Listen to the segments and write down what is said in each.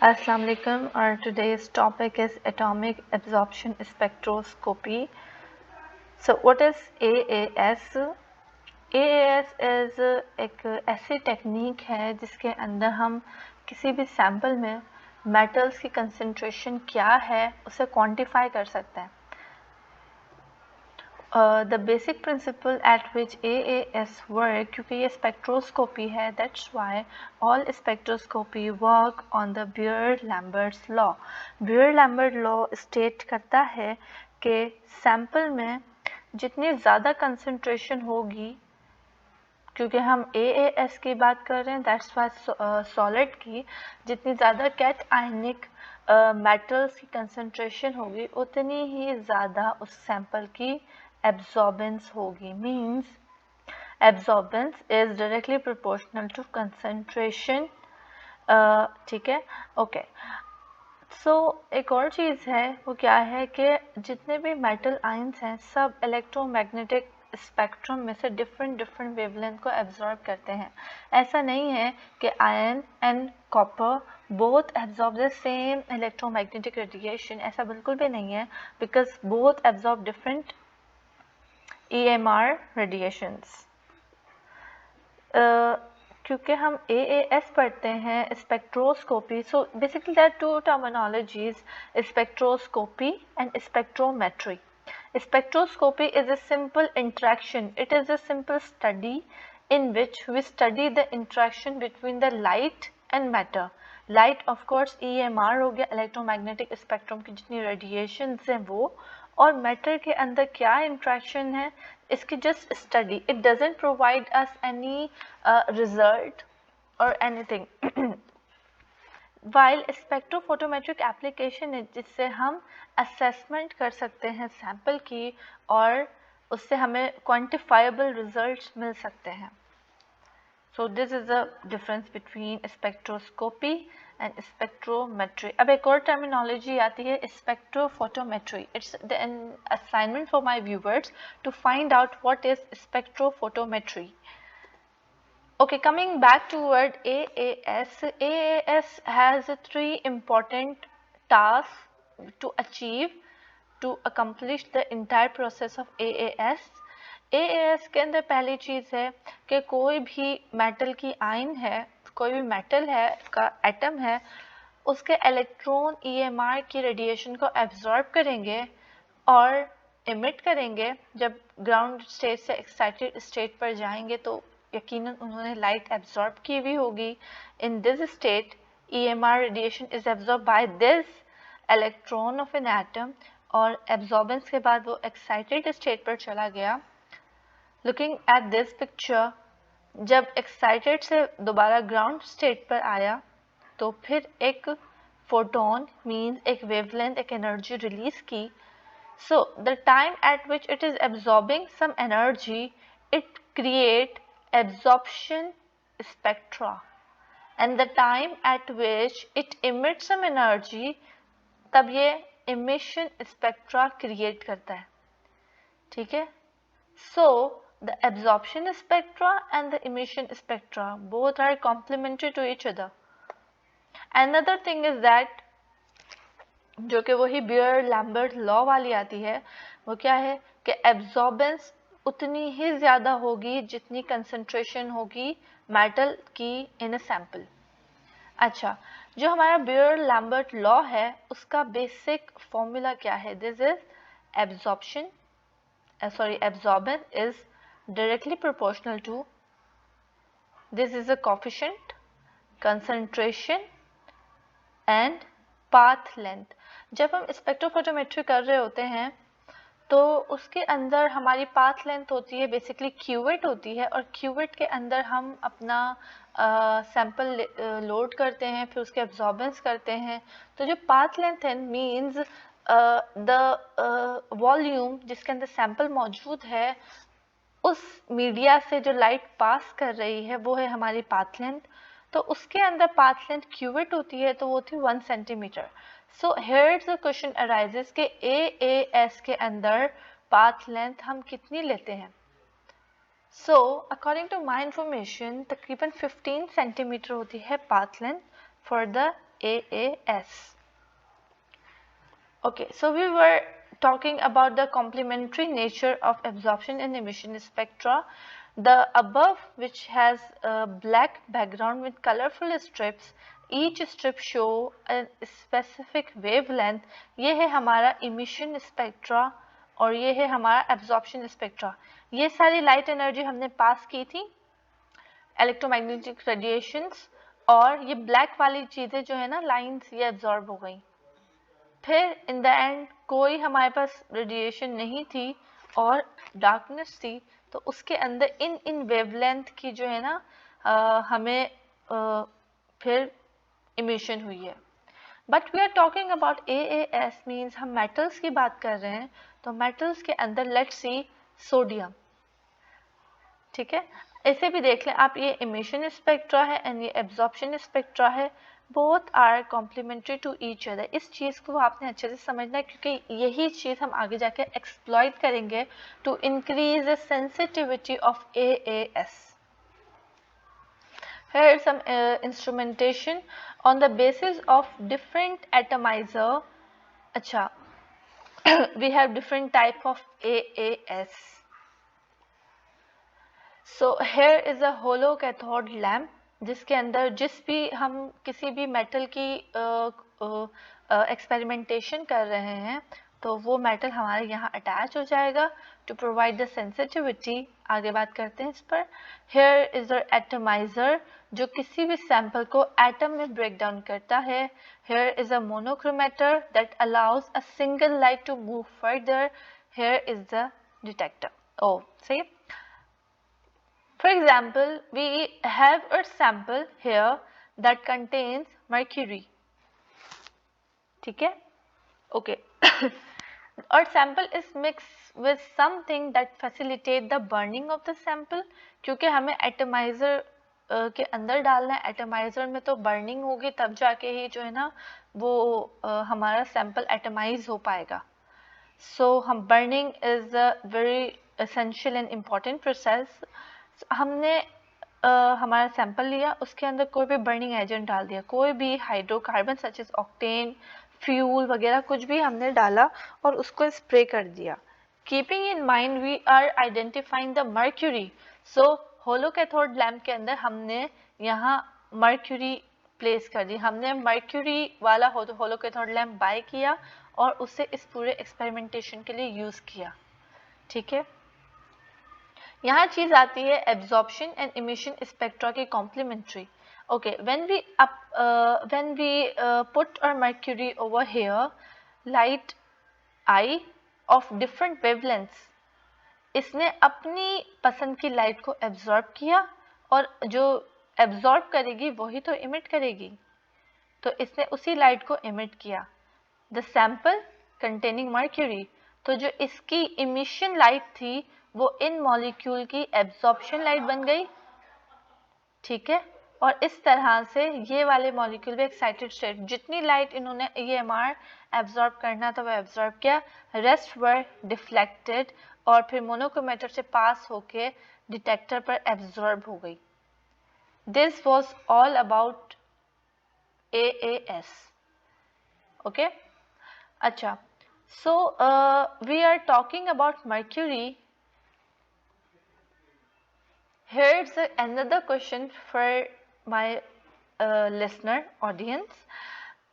Assalamu alaikum. Our today's topic is atomic absorption spectroscopy. So what is AAS? AAS is एक ऐसी technique है जिसके अंदर हम किसी भी सैंपल में मेटल्स की कंसंट्रेशन क्या है उसे क्वांटिफाई कर सकते हैं. The basic principle at which AAS work, क्योंकि ये स्पेक्ट्रोस्कोपी है, that's why all spectroscopy work on the Beer-Lambert's law. Beer-Lambert law state करता है कि सैंपल में जितनी ज़्यादा कंसंट्रेशन होगी, क्योंकि हम AAS की बात कर रहे हैं, that's why सॉलिड की जितनी ज़्यादा कैट आयनिक मेटल्स की कंसंट्रेशन होगी उतनी ही ज़्यादा उस सैंपल की absorbance होगी. Means absorbance is directly proportional to concentration. ठीक है, ओके. सो एक और चीज़ है, वो क्या है कि जितने भी मेटल आयंस हैं सब इलेक्ट्रोमैग्नेटिक स्पेक्ट्रम में से डिफरेंट वेवलेंथ को एब्जॉर्ब करते हैं. ऐसा नहीं है कि iron and copper both absorb the same electromagnetic radiation, ऐसा बिल्कुल भी नहीं है, because both absorb different EMR radiations. क्योंकि हम AAS पढ़ते हैं spectroscopy, so basically there are two terminologies, spectroscopy and spectrometry. Spectroscopy is a simple interaction, it is a simple study in which we study the interaction between the light and matter. Light of course EMR हो गया, electromagnetic spectrum की जितनी radiations हैं वो, और matter के अंदर क्या इंट्रैक्शन है इसकी just study. It doesn't provide us any result और एनीथिंग. वाइल स्पेक्ट्रोफोटोमेट्रिक एप्लीकेशन है जिससे हम असेसमेंट कर सकते हैं सैंपल की और उससे हमें क्वांटिफाइबल रिजल्ट्स मिल सकते हैं. So this is the difference between spectroscopy and spectrometry. अब एक और terminology आती है spectrophotometry. It's an assignment for my viewers to find out what is spectrophotometry. Okay, coming back toward AAS. AAS has three important tasks to achieve to accomplish the entire process of AAS. AAS के अंदर पहली चीज़ है कि कोई भी metal की ion है, कोई भी मेटल है का एटम है, उसके इलेक्ट्रॉन EMR की रेडिएशन को एब्जॉर्ब करेंगे और इमिट करेंगे. जब ग्राउंड स्टेट से एक्साइटेड स्टेट पर जाएंगे तो यकीनन उन्होंने लाइट एब्जॉर्ब की हुई होगी. In this state EMR radiation is absorb by this electron of an atom और एब्जॉर्बेंस के बाद वो एक्साइटेड स्टेट पर चला गया. Looking at this picture, जब एक्साइटेड से दोबारा ग्राउंड स्टेट पर आया तो फिर एक फोटोन मीन्स एक वेवलेंथ, एक एनर्जी रिलीज की. So the time at which it is absorbing some energy it create absorption spectra, and the time at which it emit some energy, तब ये इमिशन स्पेक्ट्रा क्रिएट करता है. ठीक है, सो the absorption spectra and the emission spectra both are complementary to each other. Another thing is that जो कि वही beer-Lambert law वाली आती है, वो क्या है कि एब्जॉर्बेंस उतनी ही ज़्यादा होगी जितनी कंसंट्रेशन होगी मेटल की इन अ सैंपल. अच्छा, जो हमारा बियर-लैम्बर्ट लॉ है उसका बेसिक फॉर्मूला क्या है? This is absorbance is directly proportional to, this is a coefficient, concentration and path length. जब हम स्पेक्ट्रोफोटोमेट्री कर रहे होते हैं तो उसके अंदर हमारी पाथ लेंथ होती है बेसिकली क्यूवेट होती है, और क्यूवेट के अंदर हम अपना सैंपल लोड करते हैं, फिर उसके एब्जॉर्बेंस करते हैं. तो जो पाथ लेंथ है मीन्स द वॉल्यूम जिसके अंदर सैंपल मौजूद है उस मीडिया से जो लाइट पास कर रही है वो है हमारी पाथ लेंथ. तो उसके अंदर पाथ लेंथ क्यूबिट होती है तो वो थी 1 centimetre. So here the question arises के AAS के अंदर पाथ लेंथ हम कितनी लेते हैं. So according to my information तकरीबन 15 सेंटीमीटर होती है path length for the AAS. Okay, so we were talking about the complementary nature of absorption and emission spectra. The above, which has a black background with colorful strips, each strip show a specific wavelength. ये है हमारा emission spectra और ये है हमारा absorption spectra. ये सारी light energy हमने पास की थी electromagnetic radiations, और ये black वाली चीजें जो है ना lines, ये absorb हो गई. फिर इन द एंड कोई हमारे पास रेडिएशन नहीं थी और डार्कनेस थी, तो उसके अंदर इन वेवलेंथ की जो है ना हमें फिर इमिशन हुई है. But we are talking about AAS means हम मेटल्स की बात कर रहे हैं. तो मेटल्स के अंदर लेट्स सी सोडियम. ठीक है, ऐसे भी देख लें आप, ये इमिशन स्पेक्ट्रा है एंड ये एब्जॉर्प्शन स्पेक्ट्रा है. Both are complementary to each other. इस चीज़ को आपने अच्छे से समझना है क्योंकि यही चीज़ हम आगे जाके एक्सप्लॉइट करेंगे to increase the sensitivity of AAS. Here some instrumentation on the basis of different atomizer. अच्छा, we have different type of AAS. So here is a hollow cathode lamp जिसके अंदर जिस भी हम किसी भी मेटल की एक्सपेरिमेंटेशन कर रहे हैं तो वो मेटल हमारे यहाँ अटैच हो जाएगा टू प्रोवाइड द सेंसिटिविटी. आगे बात करते हैं इस पर. हेयर इज द एटमाइजर जो किसी भी सैंपल को एटम में ब्रेक डाउन करता है. Here is a monochromator that allows a single light to move further. Here is the detector. ओ सही. For example, we have a sample here that contains mercury. ठीक है, okay. Our sample is mixed with something that facilitate the burning of the sample. क्योंकि हमें atomizer के अंदर डालना है. atomizer में तो burning होगी तब जाके ही जो है ना वो हमारा sample atomize हो पाएगा. So हम burning is a very essential and important process. हमने हमारा सैंपल लिया, उसके अंदर कोई भी बर्निंग एजेंट डाल दिया, कोई भी hydrocarbon such as octane, fuel वगैरह कुछ भी हमने डाला और उसको स्प्रे कर दिया. Keeping in mind we are identifying the mercury. So hollow cathode lamp के अंदर हमने यहाँ मर्क्यूरी प्लेस कर दी. हमने मर्क्यूरी वाला होलो कैथोड लैम्प बाय किया और उसे इस पूरे एक्सपेरिमेंटेशन के लिए यूज किया. ठीक है, यहाँ चीज आती है एब्जॉर्प्शन एंड इमिशन स्पेक्ट्रा की complementary. Okay, when we put our mercury over here, light आई ऑफ डिफरेंट वेवलेंथ्स, इसने अपनी पसंद की लाइट को एब्जॉर्ब किया और जो एब्जॉर्ब करेगी वही तो इमिट करेगी. तो इसने उसी लाइट को इमिट किया. द सैंपल कंटेनिंग मर्क्यूरी, तो जो इसकी इमिशन लाइट थी वो इन मॉलिक्यूल की एब्जॉर्प्शन लाइट बन गई. ठीक है, और इस तरह से ये वाले मॉलिक्यूल भी एक्साइटेड स्टेट, जितनी लाइट इन्होंने EMR एब्जॉर्ब करना था वो एब्जॉर्ब किया, रेस्ट वर डिफ्लेक्टेड और फिर मोनोक्रोमेटर से पास होके डिटेक्टर पर एब्जॉर्ब हो गई. This was all about AAS. Okay, अच्छा, so we are talking about mercury. Here's another question for my listener audience.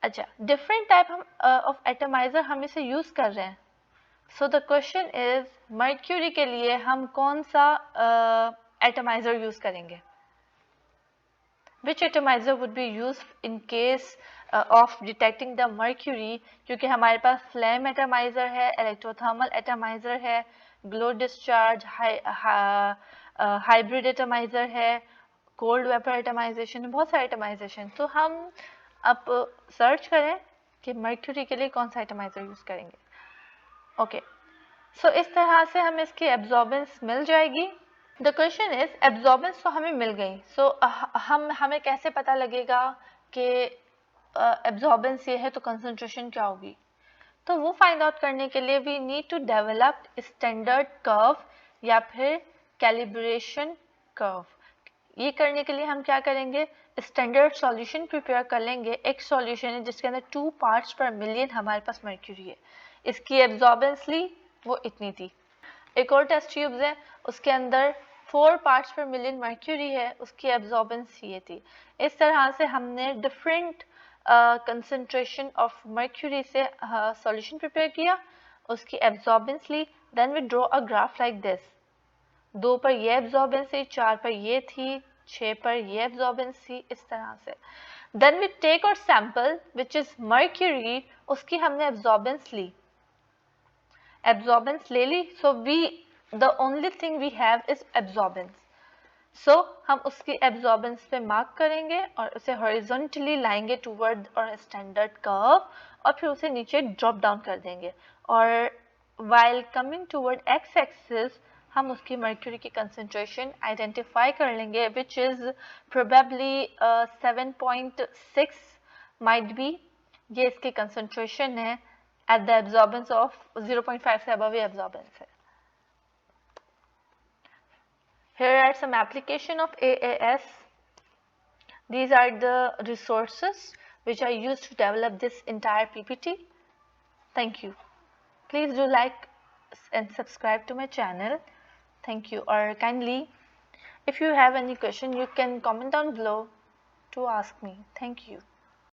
अच्छा, different type of atomizer हम इसे use कर रहे हैं. So the question is, mercury के लिए हम कौन सा atomizer use करेंगे? Which atomizer would be used in case of detecting the mercury? क्योंकि हमारे पास flame atomizer है, electrothermal atomizer है, glow discharge, हाइब्रिड एटमाइजर है, कोल्ड वेपर एटमाइजेशन, बहुत सारे एटमाइजेशन. तो हम अब सर्च करें कि मर्क्यूरी के लिए कौन सा एटमाइजर यूज करेंगे. ओके, सो इस तरह से हमें इसकी एब्जॉर्बेंस मिल जाएगी. द क्वेश्चन इज, एब्जॉर्बेंस तो हमें मिल गई, सो हमें कैसे पता लगेगा कि एब्जॉर्बेंस ये है तो कंसंट्रेशन क्या होगी. तो वो फाइंड आउट करने के लिए we need to develop standard curve या फिर कैलिब्रेशन कर्व. ये करने के लिए हम क्या करेंगे, स्टैंडर्ड सॉल्यूशन प्रिपेयर कर लेंगे, एक सॉल्यूशन है जिसके अंदर 2 पार्ट्स पर मिलियन हमारे पास मर्क्यूरी है, इसकी एब्जॉर्बेंस ली वो इतनी थी। एक और टेस्ट ट्यूब्स है, उसके अंदर 4 पार्ट्स पर मिलियन मर्क्यूरी है, उसकी एब्जॉर्बेंस ये थी। इस तरह से हमने डिफरेंट कंसंट्रेशन ऑफ मर्क्यूरी से सॉल्यूशन प्रिपेयर किया, उसकी एब्जॉर्बेंस ली, then we draw a graph like this. 2 पर ये एब्जॉर्बेंस थी, 4 पर ये थी, 6 पर ये एब्जॉर्बेंस थी, इस तरह से। Then we take our sample which is mercury, उसकी हमने एब्जॉर्बेंस ली, एब्जॉर्बेंस ले ली, so we the only thing we have is absorbance. So हम उसकी एब्जॉर्बेंस पे मार्क करेंगे और उसे हॉरिजॉन्टली लाएंगे टूवर्ड और स्टैंडर्ड कर्व, और फिर उसे नीचे ड्रॉप डाउन कर देंगे, और while coming toward x axis हम उसकी मर्क्यूरी की कंसंट्रेशन आइडेंटिफाई कर लेंगे which is probably 7.6 might be, ये इसकी कंसंट्रेशन है at the absorbance of 0.5 से above absorbance है। Here are some application of AAS. These are the resources which I used to develop this entire PPT. Thank you. Please do like and subscribe to my channel. Thank you. Or kindly, if you have any question, you can comment down below to ask me. Thank you.